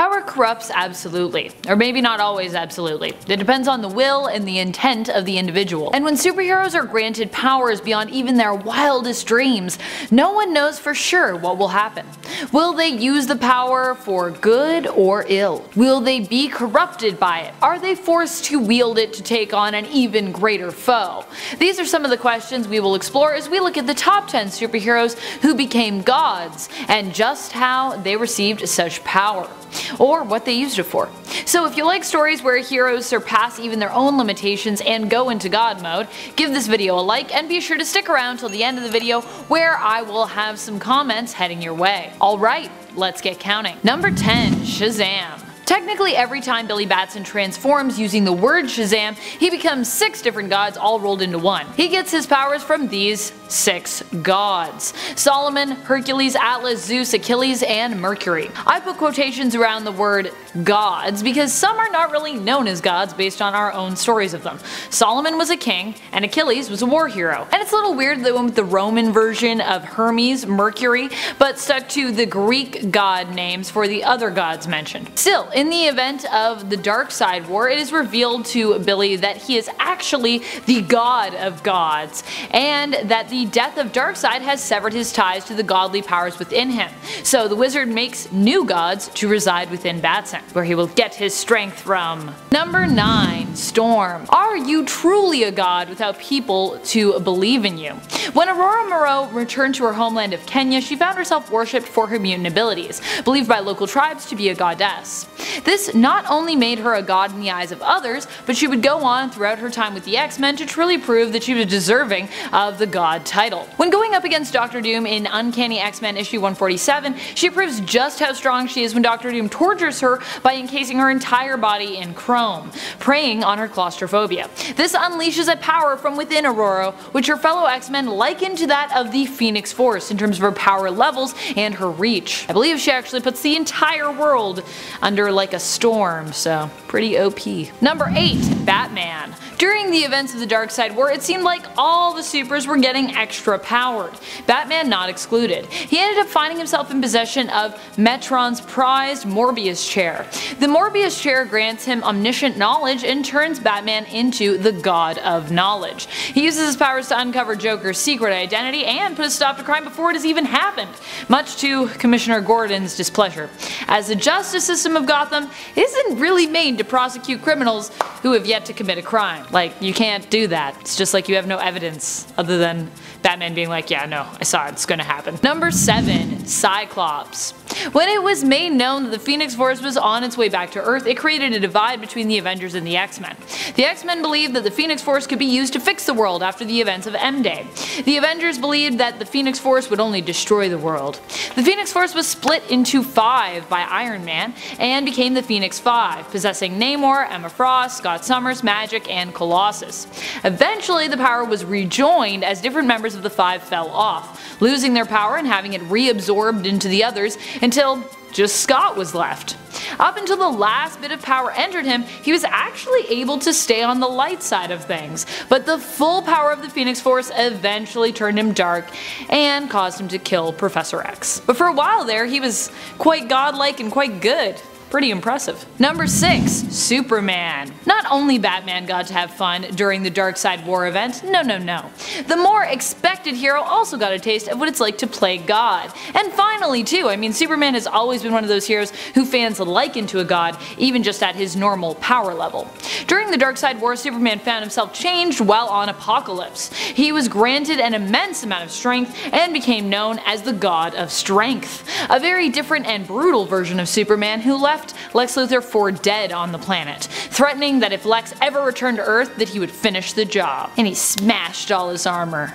Power corrupts absolutely, or maybe not always absolutely. It depends on the will and the intent of the individual. And when superheroes are granted powers beyond even their wildest dreams, no one knows for sure what will happen. Will they use the power for good or ill? Will they be corrupted by it? Are they forced to wield it to take on an even greater foe? These are some of the questions we will explore as we look at the top 10 superheroes who became gods, and just how they received such power, or what they used it for. So if you like stories where heroes surpass even their own limitations and go into god mode, give this video a like and be sure to stick around till the end of the video where I will have some comments heading your way. Alright, let's get counting. Number 10. Shazam. Technically, every time Billy Batson transforms using the word Shazam, he becomes 6 different gods all rolled into one. He gets his powers from these 6 gods: Solomon, Hercules, Atlas, Zeus, Achilles, and Mercury. I put quotations around the word gods because some are not really known as gods based on our own stories of them. Solomon was a king, and Achilles was a war hero. And it's a little weird they went with the Roman version of Hermes, Mercury, but stuck to the Greek god names for the other gods mentioned. Still, in the event of the Darkseid War, it is revealed to Billy that he is actually the god of gods, and that the death of Darkseid has severed his ties to the godly powers within him. So the wizard makes new gods to reside within Batson, where he will get his strength from. Number 9. Storm. Are you truly a god without people to believe in you? When Aurora Moreau returned to her homeland of Kenya, she found herself worshipped for her mutant abilities, believed by local tribes to be a goddess. This not only made her a god in the eyes of others, but she would go on throughout her time with the X-Men to truly prove that she was deserving of the god title. When going up against Dr. Doom in Uncanny X-Men issue 147, she proves just how strong she is when Dr. Doom tortures her by encasing her entire body in chrome, preying on her claustrophobia. This unleashes a power from within Aurora, which her fellow X-Men liken to that of the Phoenix Force in terms of her power levels and her reach. I believe she actually puts the entire world under like a storm, so pretty OP. Number 8. Batman. During the events of the Darkseid War, it seemed like all the supers were getting extra powered, Batman not excluded. He ended up finding himself in possession of Metron's prized Morbius chair. The Morbius chair grants him omniscient knowledge and turns Batman into the god of knowledge. He uses his powers to uncover Joker's secret identity and put a stop to crime before it has even happened, much to Commissioner Gordon's displeasure, as the justice system of Gotham isn't really made to prosecute criminals who have yet to commit a crime. Like, you can't do that. It's just like you have no evidence other than Batman being like, yeah, no, I saw it, it's gonna happen. Number 7. Cyclops. When it was made known that the Phoenix Force was on its way back to Earth, it created a divide between the Avengers and the X-Men. The X-Men believed that the Phoenix Force could be used to fix the world after the events of M-Day. The Avengers believed that the Phoenix Force would only destroy the world. The Phoenix Force was split into 5 by Iron Man and became the Phoenix 5, possessing Namor, Emma Frost, Scott Summers, Magik, and Colossus. Eventually, the power was rejoined as different members of the 5 fell off, losing their power and having it reabsorbed into the others until just Scott was left. Up until the last bit of power entered him, he was actually able to stay on the light side of things, but the full power of the Phoenix Force eventually turned him dark and caused him to kill Professor X. But for a while there, he was quite godlike and quite good. Pretty impressive. Number 6. Superman. Not only Batman got to have fun during the Darkseid War event, no. The more expected hero also got a taste of what it's like to play God. And finally too, I mean, Superman has always been one of those heroes who fans liken to a god, even just at his normal power level. During the Darkseid War, Superman found himself changed while on Apokolips. He was granted an immense amount of strength and became known as the God of Strength. A very different and brutal version of Superman who left Lex Luthor for dead on the planet, threatening that if Lex ever returned to Earth that he would finish the job. And he smashed all his armor.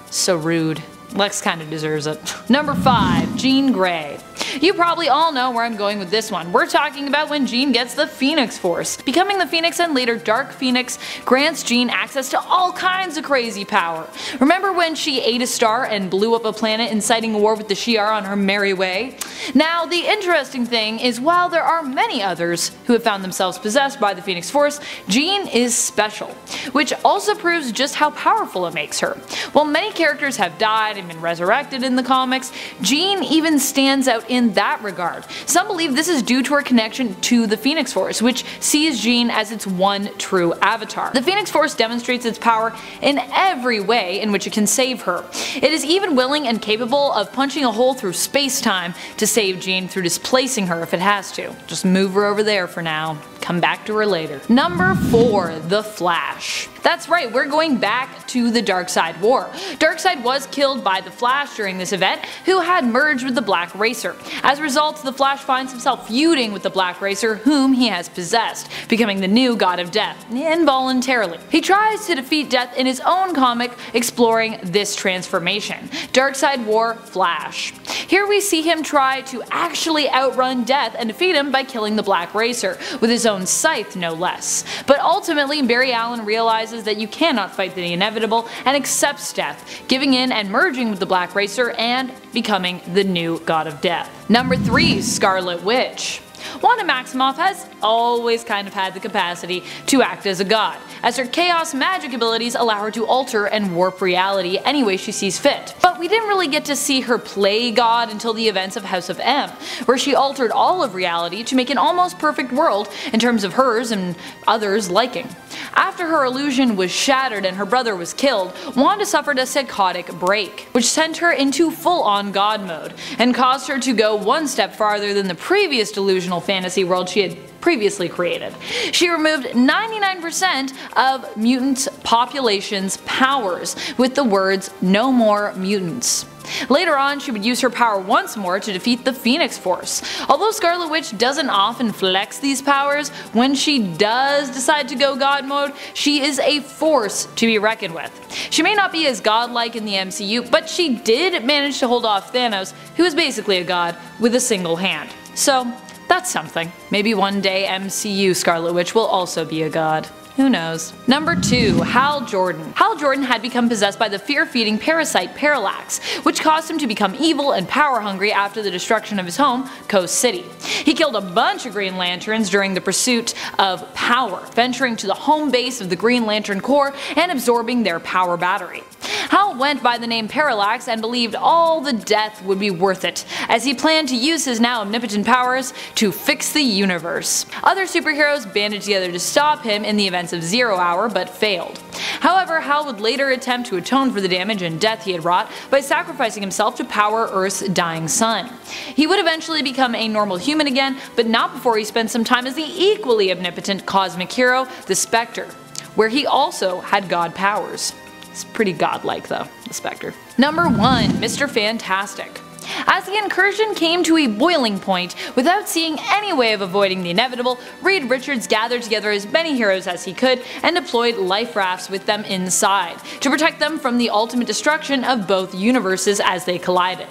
So rude. Lex kinda deserves it. Number 5. Jean Grey. You probably all know where I'm going with this one. We're talking about when Jean gets the Phoenix Force. Becoming the Phoenix and later Dark Phoenix grants Jean access to all kinds of crazy power. Remember when she ate a star and blew up a planet, inciting a war with the Shi'ar on her merry way? Now, the interesting thing is while there are many others who have found themselves possessed by the Phoenix Force, Jean is special, which also proves just how powerful it makes her. While many characters have died and been resurrected in the comics, Jean even stands out in in that regard. Some believe this is due to her connection to the Phoenix Force, which sees Jean as its one true avatar. The Phoenix Force demonstrates its power in every way in which it can save her. It is even willing and capable of punching a hole through space-time to save Jean through displacing her if it has to. Just move her over there for now. Come back to her later. Number 4. The Flash. That's right, we're going back to the Darkseid War. Darkseid was killed by the Flash during this event, who had merged with the Black Racer. As a result, the Flash finds himself feuding with the Black Racer, whom he has possessed, becoming the new god of death, involuntarily. He tries to defeat Death in his own comic exploring this transformation, Darkseid War Flash. Here we see him try to actually outrun Death and defeat him by killing the Black Racer, with his own scythe no less. But ultimately, Barry Allen realizes that you cannot fight the inevitable and accepts Death, giving in and merging with the Black Racer and becoming the new god of death. Number 3. Scarlet Witch. Wanda Maximoff has always kind of had the capacity to act as a god, as her chaos magic abilities allow her to alter and warp reality any way she sees fit. But we didn't really get to see her play god until the events of House of M, where she altered all of reality to make an almost perfect world in terms of hers and others' liking. After her illusion was shattered and her brother was killed, Wanda suffered a psychotic break, which sent her into full-on god mode, and caused her to go one step farther than the previous delusional fantasy world she had previously created. She removed 99% of mutant population's powers with the words "no more mutants." Later on, she would use her power once more to defeat the Phoenix Force. Although Scarlet Witch doesn't often flex these powers, when she does decide to go god mode, she is a force to be reckoned with. She may not be as godlike in the MCU, but she did manage to hold off Thanos, who is basically a god, with a single hand. So that's something. Maybe one day MCU Scarlet Witch will also be a god. Who knows? Number 2. Hal Jordan. Hal Jordan had become possessed by the fear-feeding parasite Parallax, which caused him to become evil and power-hungry after the destruction of his home, Coast City. He killed a bunch of Green Lanterns during the pursuit of power, venturing to the home base of the Green Lantern Corps and absorbing their power battery. Hal went by the name Parallax and believed all the death would be worth it, as he planned to use his now omnipotent powers to fix the universe. Other superheroes banded together to stop him in the events of Zero Hour, but failed. However, Hal would later attempt to atone for the damage and death he had wrought by sacrificing himself to power Earth's dying sun. He would eventually become a normal human again, but not before he spent some time as the equally omnipotent cosmic hero, the Spectre, where he also had god powers. It's pretty godlike though, the Spectre. Number 1. Mr. Fantastic. As the incursion came to a boiling point, without seeing any way of avoiding the inevitable, Reed Richards gathered together as many heroes as he could and deployed life rafts with them inside, to protect them from the ultimate destruction of both universes as they collided.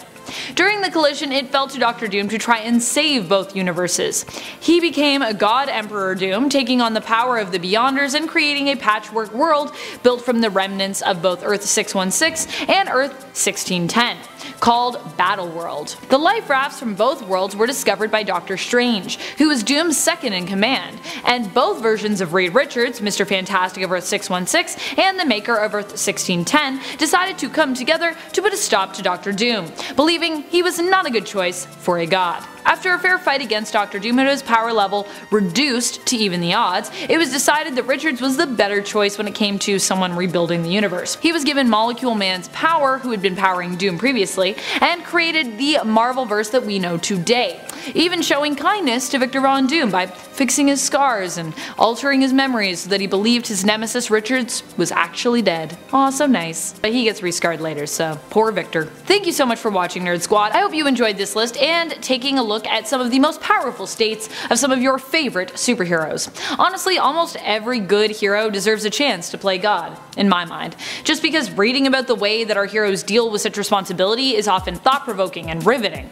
During the collision, it fell to Dr. Doom to try and save both universes. He became a God Emperor Doom, taking on the power of the Beyonders and creating a patchwork world built from the remnants of both Earth 616 and Earth 1610, called Battleworld. The life rafts from both worlds were discovered by Doctor Strange, who was Doom's second in command, and both versions of Reed Richards, Mr. Fantastic of Earth 616 and the Maker of Earth 1610, decided to come together to put a stop to Dr. Doom, believing he was not a good choice for a god. After a fair fight against Dr. Doom and his power level reduced to even the odds, it was decided that Richards was the better choice when it came to someone rebuilding the universe. He was given Molecule Man's power, who had been powering Doom previously, and created the Marvelverse that we know today, even showing kindness to Victor Von Doom by fixing his scars and altering his memories so that he believed his nemesis Richards was actually dead. Aw, so nice. But he gets rescarred later, so poor Victor. Thank you so much for watching, Nerd Squad. I hope you enjoyed this list and taking a look at some of the most powerful states of some of your favorite superheroes. Honestly, almost every good hero deserves a chance to play God, in my mind, just because reading about the way that our heroes deal with such responsibility is often thought-provoking and riveting.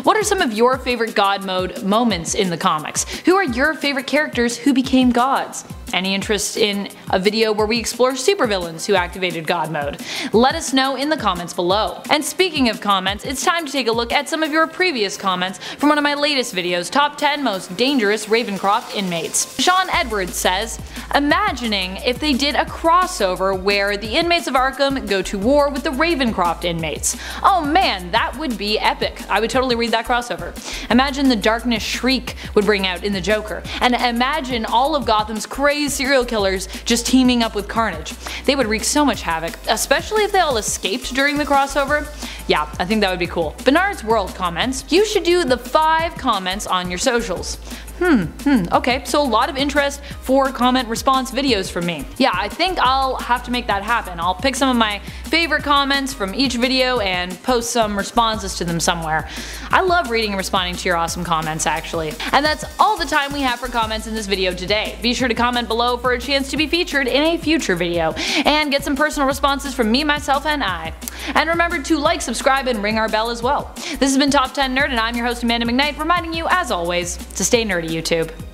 What are some of your favorite God mode moments in the comics? Who are your favorite characters who became gods? Any interest in a video where we explore supervillains who activated God mode? Let us know in the comments below. And speaking of comments, it's time to take a look at some of your previous comments from one of my latest videos, Top 10 Most Dangerous Ravencroft Inmates. Sean Edwards says, imagining if they did a crossover where the inmates of Arkham go to war with the Ravencroft inmates. Oh man, that would be epic. I would totally read that crossover. Imagine the darkness Shriek would bring out in the Joker, and imagine all of Gotham's crazy serial killers just teaming up with Carnage. They would wreak so much havoc, especially if they all escaped during the crossover. Yeah, I think that would be cool. Bernard's World comments, you should do the 5 comments on your socials. Okay, so a lot of interest for comment response videos from me. Yeah, I think I'll have to make that happen. I'll pick some of my favorite comments from each video and post some responses to them somewhere. I love reading and responding to your awesome comments actually. And that's all the time we have for comments in this video today. Be sure to comment below for a chance to be featured in a future video and get some personal responses from me, myself, and I. And remember to like, subscribe, and ring our bell as well. This has been Top 10 Nerd, and I'm your host Amanda McKnight, reminding you as always to stay nerdy, YouTube.